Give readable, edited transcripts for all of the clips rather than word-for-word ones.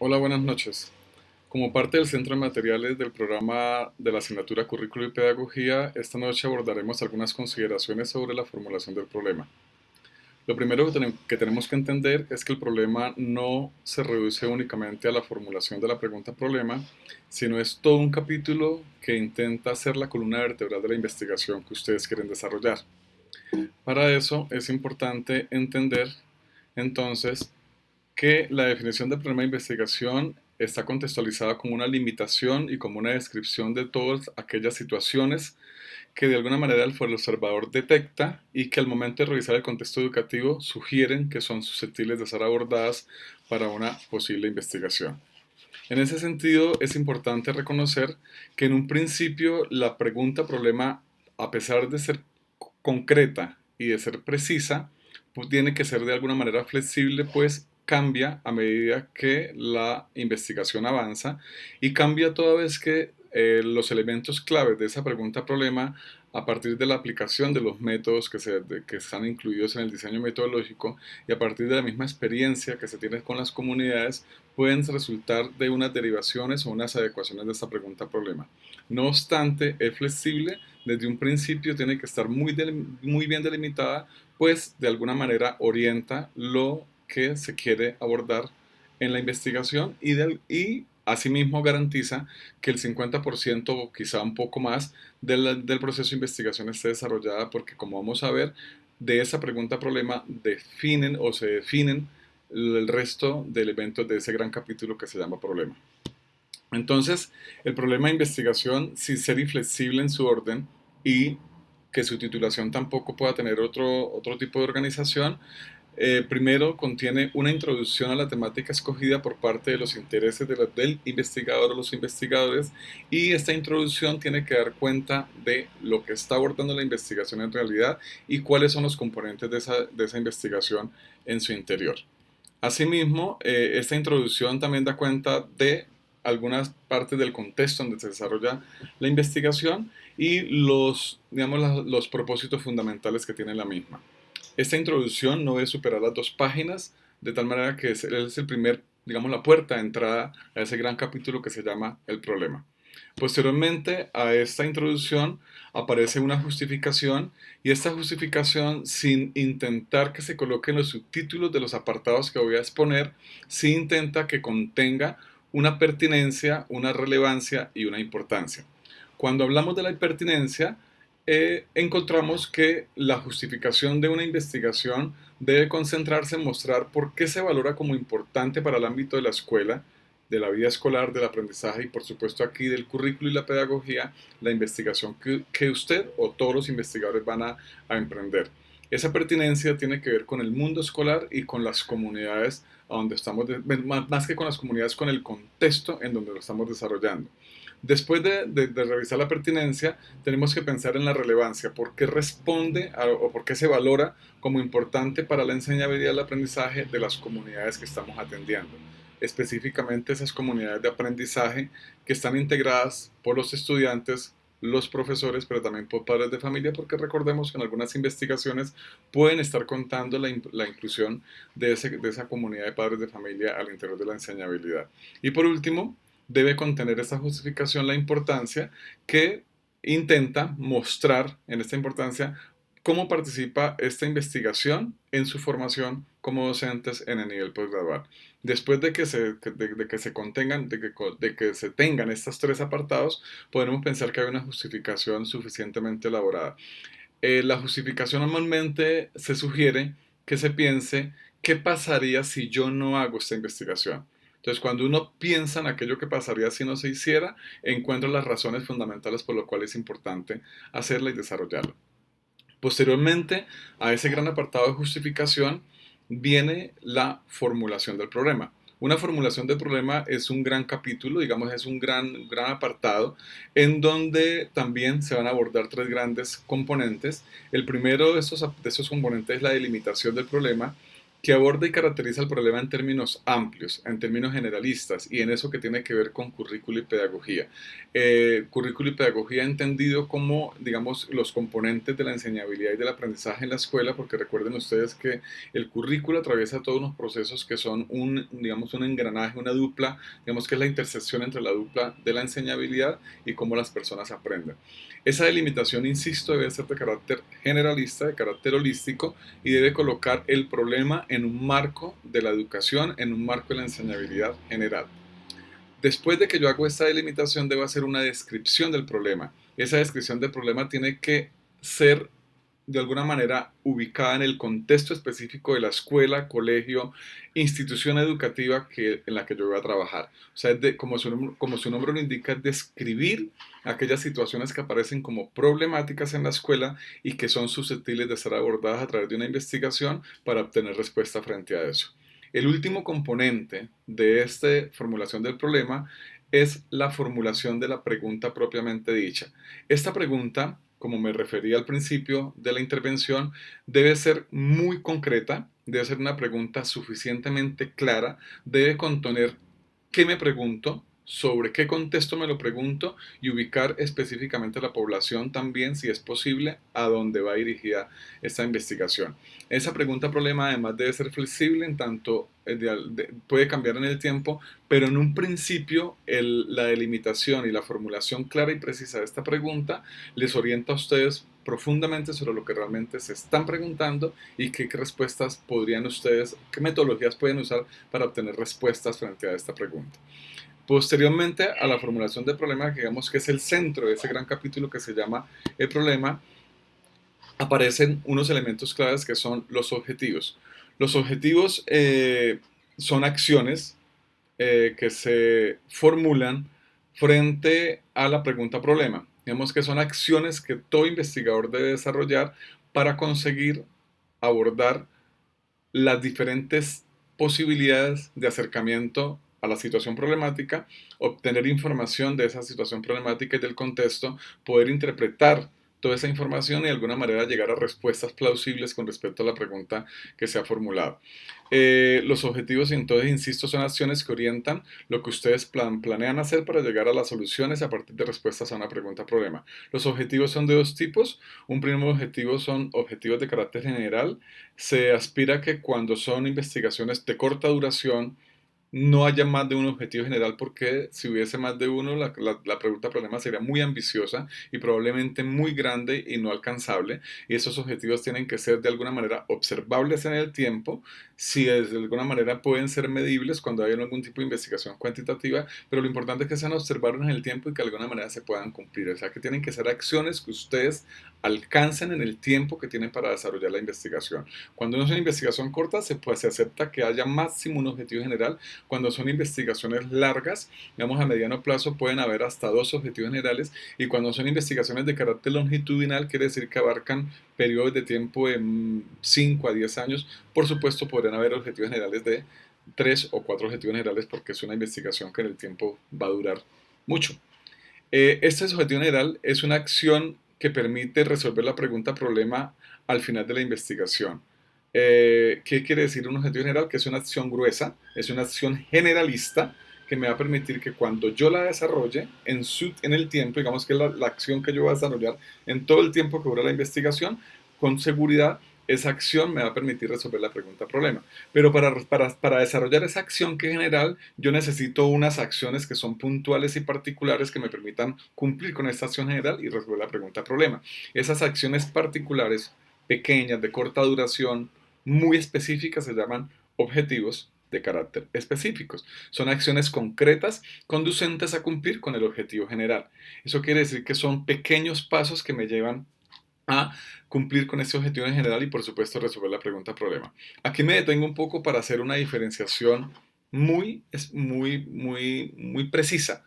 Hola, buenas noches. Como parte del Centro de Materiales del programa de la asignatura Currículo y Pedagogía, esta noche abordaremos algunas consideraciones sobre la formulación del problema. Lo primero que tenemos que entender es que el problema no se reduce únicamente a la formulación de la pregunta problema, sino es todo un capítulo que intenta ser la columna vertebral de la investigación que ustedes quieren desarrollar. Para eso es importante entender entonces que la definición de problema de investigación está contextualizada como una limitación y como una descripción de todas aquellas situaciones que de alguna manera el observador detecta y que al momento de revisar el contexto educativo sugieren que son susceptibles de ser abordadas para una posible investigación. En ese sentido, es importante reconocer que en un principio la pregunta problema, a pesar de ser concreta y de ser precisa, pues tiene que ser de alguna manera flexible, pues cambia a medida que la investigación avanza y cambia toda vez que los elementos claves de esa pregunta problema a partir de la aplicación de los métodos que están incluidos en el diseño metodológico y a partir de la misma experiencia que se tiene con las comunidades pueden resultar de unas derivaciones o unas adecuaciones de esta pregunta problema. No obstante, es flexible, desde un principio tiene que estar muy bien delimitada, pues de alguna manera orienta lo que se quiere abordar en la investigación y asimismo garantiza que el 50% o quizá un poco más del proceso de investigación esté desarrollada porque como vamos a ver, de esa pregunta problema definen o se definen el resto de elementos de ese gran capítulo que se llama problema. Entonces, el problema de investigación, sin ser inflexible en su orden y que su titulación tampoco pueda tener otro tipo de organización, primero contiene una introducción a la temática escogida por parte de los intereses del investigador o los investigadores y esta introducción tiene que dar cuenta de lo que está abordando la investigación en realidad y cuáles son los componentes de esa investigación en su interior. Asimismo, esta introducción también da cuenta de algunas partes del contexto donde se desarrolla la investigación y digamos, los propósitos fundamentales que tiene la misma. Esta introducción no debe superar las 2 páginas, de tal manera que es el primer, digamos, la puerta de entrada a ese gran capítulo que se llama el problema. Posteriormente a esta introducción aparece una justificación y esta justificación, sin intentar que se coloquen los subtítulos de los apartados que voy a exponer, sí intenta que contenga una pertinencia, una relevancia y una importancia. Cuando hablamos de la pertinencia, encontramos que la justificación de una investigación debe concentrarse en mostrar por qué se valora como importante para el ámbito de la escuela, de la vida escolar, del aprendizaje y por supuesto aquí del currículo y la pedagogía, la investigación que usted o todos los investigadores van a emprender. Esa pertinencia tiene que ver con el mundo escolar y con las comunidades a donde estamos, más que con las comunidades, con el contexto en donde lo estamos desarrollando. Después de revisar la pertinencia, tenemos que pensar en la relevancia, por qué responde o por qué se valora como importante para la enseñabilidad y el aprendizaje de las comunidades que estamos atendiendo. Específicamente esas comunidades de aprendizaje que están integradas por los estudiantes, los profesores, pero también por padres de familia, porque recordemos que en algunas investigaciones pueden estar contando la inclusión de esa comunidad de padres de familia al interior de la enseñabilidad. Y por último, debe contener esta justificación la importancia que intenta mostrar en esta importancia cómo participa esta investigación en su formación como docentes en el nivel posgradual. Después de que se contengan, de que se tengan estos 3 apartados, podremos pensar que hay una justificación suficientemente elaborada. La justificación normalmente se sugiere que se piense qué pasaría si yo no hago esta investigación. Entonces, cuando uno piensa en aquello que pasaría si no se hiciera, encuentra las razones fundamentales por lo cual es importante hacerla y desarrollarla. Posteriormente a ese gran apartado de justificación viene la formulación del problema. Una formulación del problema es un gran capítulo, digamos, es un gran apartado en donde también se van a abordar 3 grandes componentes. El primero de estos componentes es la delimitación del problema, que aborda y caracteriza el problema en términos amplios, en términos generalistas y en eso que tiene que ver con currículo y pedagogía. Currículo y pedagogía entendido como, digamos, los componentes de la enseñabilidad y del aprendizaje en la escuela, porque recuerden ustedes que el currículo atraviesa todos unos procesos que son digamos, un engranaje, una dupla, digamos que es la intersección entre la dupla de la enseñabilidad y cómo las personas aprenden. Esa delimitación, insisto, debe ser de carácter generalista, de carácter holístico y debe colocar el problema en un marco de la educación, en un marco de la enseñabilidad general. Después de que yo hago esta delimitación, debo hacer una descripción del problema. Esa descripción del problema tiene que ser de alguna manera ubicada en el contexto específico de la escuela, colegio, institución educativa en la que yo voy a trabajar. O sea, como su nombre lo indica, describir aquellas situaciones que aparecen como problemáticas en la escuela y que son susceptibles de ser abordadas a través de una investigación para obtener respuesta frente a eso. El último componente de esta formulación del problema es la formulación de la pregunta propiamente dicha. Esta pregunta, como me refería al principio de la intervención, debe ser muy concreta, debe ser una pregunta suficientemente clara, debe contener qué me pregunto, sobre qué contexto me lo pregunto y ubicar específicamente la población también, si es posible, a dónde va dirigida esta investigación. Esa pregunta problema además debe ser flexible en tanto puede cambiar en el tiempo, pero en un principio la delimitación y la formulación clara y precisa de esta pregunta les orienta a ustedes profundamente sobre lo que realmente se están preguntando y qué respuestas podrían ustedes, qué metodologías pueden usar para obtener respuestas frente a esta pregunta. Posteriormente a la formulación del problema, que digamos que es el centro de ese gran capítulo que se llama el problema, aparecen unos elementos claves que son los objetivos. Los objetivos son acciones que se formulan frente a la pregunta problema. Digamos que son acciones que todo investigador debe desarrollar para conseguir abordar las diferentes posibilidades de acercamiento a la situación problemática, obtener información de esa situación problemática y del contexto, poder interpretar toda esa información y de alguna manera llegar a respuestas plausibles con respecto a la pregunta que se ha formulado. Los objetivos, entonces, insisto, son acciones que orientan lo que ustedes planean hacer para llegar a las soluciones a partir de respuestas a una pregunta problema. Los objetivos son de dos tipos. Un primer objetivo son objetivos de carácter general. Se aspira a que cuando son investigaciones de corta duración, no haya más de un objetivo general porque si hubiese más de uno, la pregunta problema sería muy ambiciosa y probablemente muy grande y no alcanzable. Y esos objetivos tienen que ser de alguna manera observables en el tiempo, si de alguna manera pueden ser medibles cuando hay algún tipo de investigación cuantitativa, pero lo importante es que sean observables en el tiempo y que de alguna manera se puedan cumplir. O sea, que tienen que ser acciones que ustedes alcancen en el tiempo que tienen para desarrollar la investigación. Cuando no es una investigación corta, se acepta que haya máximo un objetivo general. Cuando son investigaciones largas, digamos a mediano plazo, pueden haber hasta dos objetivos generales. Y cuando son investigaciones de carácter longitudinal, quiere decir que abarcan periodos de tiempo de 5 a 10 años. Por supuesto, podrían haber objetivos generales de 3 o 4 objetivos generales porque es una investigación que en el tiempo va a durar mucho. Este objetivo general es una acción que permite resolver la pregunta problema al final de la investigación. ¿Qué quiere decir un objetivo general? Que es una acción gruesa, es una acción generalista que me va a permitir que cuando yo la desarrolle en el tiempo, digamos que es la acción que yo voy a desarrollar en todo el tiempo que dura la investigación, con seguridad esa acción me va a permitir resolver la pregunta problema. Pero para desarrollar esa acción que es general, yo necesito unas acciones que son puntuales y particulares que me permitan cumplir con esta acción general y resolver la pregunta problema. Esas acciones particulares, pequeñas, de corta duración, muy específicas, se llaman objetivos de carácter específicos. Son acciones concretas conducentes a cumplir con el objetivo general. Eso quiere decir que son pequeños pasos que me llevan a cumplir con este objetivo en general y por supuesto resolver la pregunta problema. Aquí me detengo un poco para hacer una diferenciación muy precisa.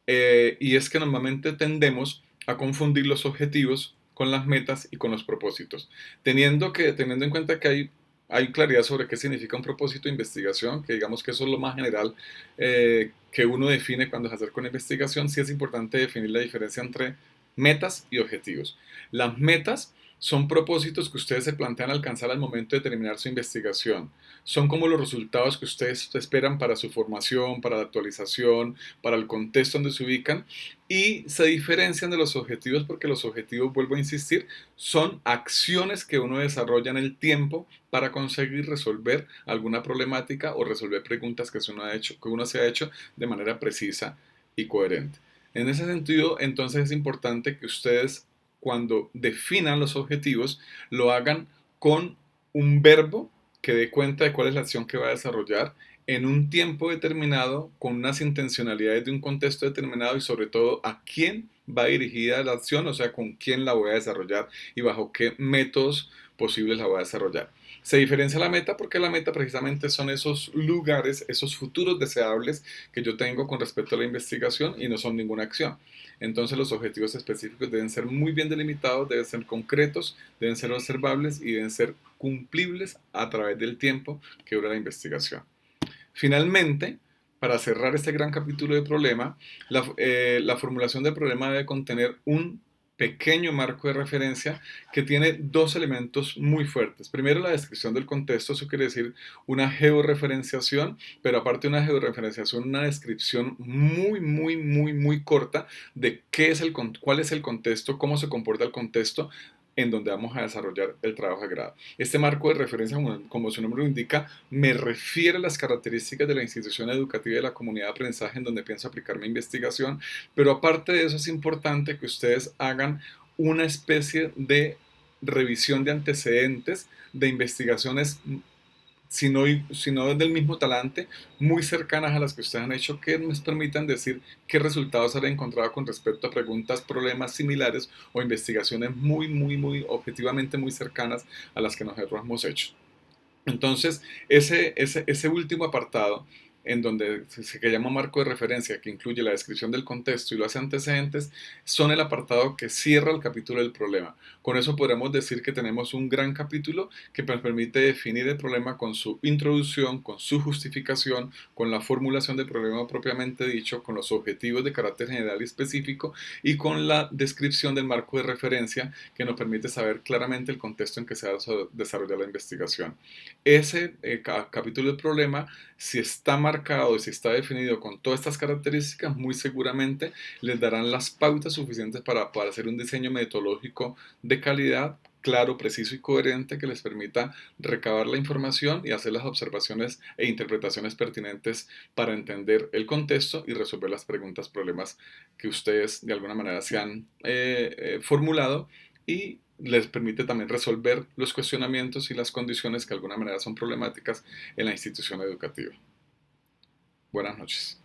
Y es que normalmente tendemos a confundir los objetivos con las metas y con los propósitos, teniendo en cuenta que hay claridad sobre qué significa un propósito de investigación, que digamos que eso es lo más general que uno define cuando se acerca a una investigación. Sí es importante definir la diferencia entre metas y objetivos. Las metas Son propósitos que ustedes se plantean alcanzar al momento de terminar su investigación. Son como los resultados que ustedes esperan para su formación, para la actualización, para el contexto donde se ubican y se diferencian de los objetivos porque los objetivos, vuelvo a insistir, son acciones que uno desarrolla en el tiempo para conseguir resolver alguna problemática o resolver preguntas que uno se ha hecho de manera precisa y coherente. En ese sentido, entonces es importante que ustedes cuando definan los objetivos lo hagan con un verbo que dé cuenta de cuál es la acción que va a desarrollar en un tiempo determinado, con unas intencionalidades de un contexto determinado y sobre todo a quién va dirigida la acción, o sea, con quién la voy a desarrollar y bajo qué métodos posibles la voy a desarrollar. Se diferencia la meta porque la meta precisamente son esos lugares, esos futuros deseables que yo tengo con respecto a la investigación y no son ninguna acción. Entonces los objetivos específicos deben ser muy bien delimitados, deben ser concretos, deben ser observables y deben ser cumplibles a través del tiempo que dura la investigación. Finalmente, para cerrar este gran capítulo de problema, la formulación del problema debe contener un pequeño marco de referencia que tiene dos elementos muy fuertes. Primero, la descripción del contexto, eso quiere decir una georreferenciación, pero aparte de una georreferenciación, una descripción muy corta de cuál es el contexto, cómo se comporta el contexto en donde vamos a desarrollar el trabajo de grado. Este marco de referencia, como su nombre lo indica, me refiere a las características de la institución educativa y de la comunidad de aprendizaje en donde pienso aplicar mi investigación, pero aparte de eso es importante que ustedes hagan una especie de revisión de antecedentes de investigaciones sino del mismo talante, muy cercanas a las que ustedes han hecho, que nos permitan decir qué resultados han encontrado con respecto a preguntas, problemas similares o investigaciones muy objetivamente muy cercanas a las que nosotros hemos hecho. Entonces, ese último apartado, en donde se llama marco de referencia, que incluye la descripción del contexto y los antecedentes, son el apartado que cierra el capítulo del problema. Con eso podemos decir que tenemos un gran capítulo que nos permite definir el problema con su introducción, con su justificación, con la formulación del problema propiamente dicho, con los objetivos de carácter general y específico y con la descripción del marco de referencia que nos permite saber claramente el contexto en que se va a desarrollar la investigación. Ese capítulo del problema, si está marcado y si está definido con todas estas características, muy seguramente les darán las pautas suficientes para hacer un diseño metodológico de calidad, claro, preciso y coherente que les permita recabar la información y hacer las observaciones e interpretaciones pertinentes para entender el contexto y resolver las preguntas, problemas que ustedes de alguna manera se han formulado y les permite también resolver los cuestionamientos y las condiciones que de alguna manera son problemáticas en la institución educativa. Buenas noches.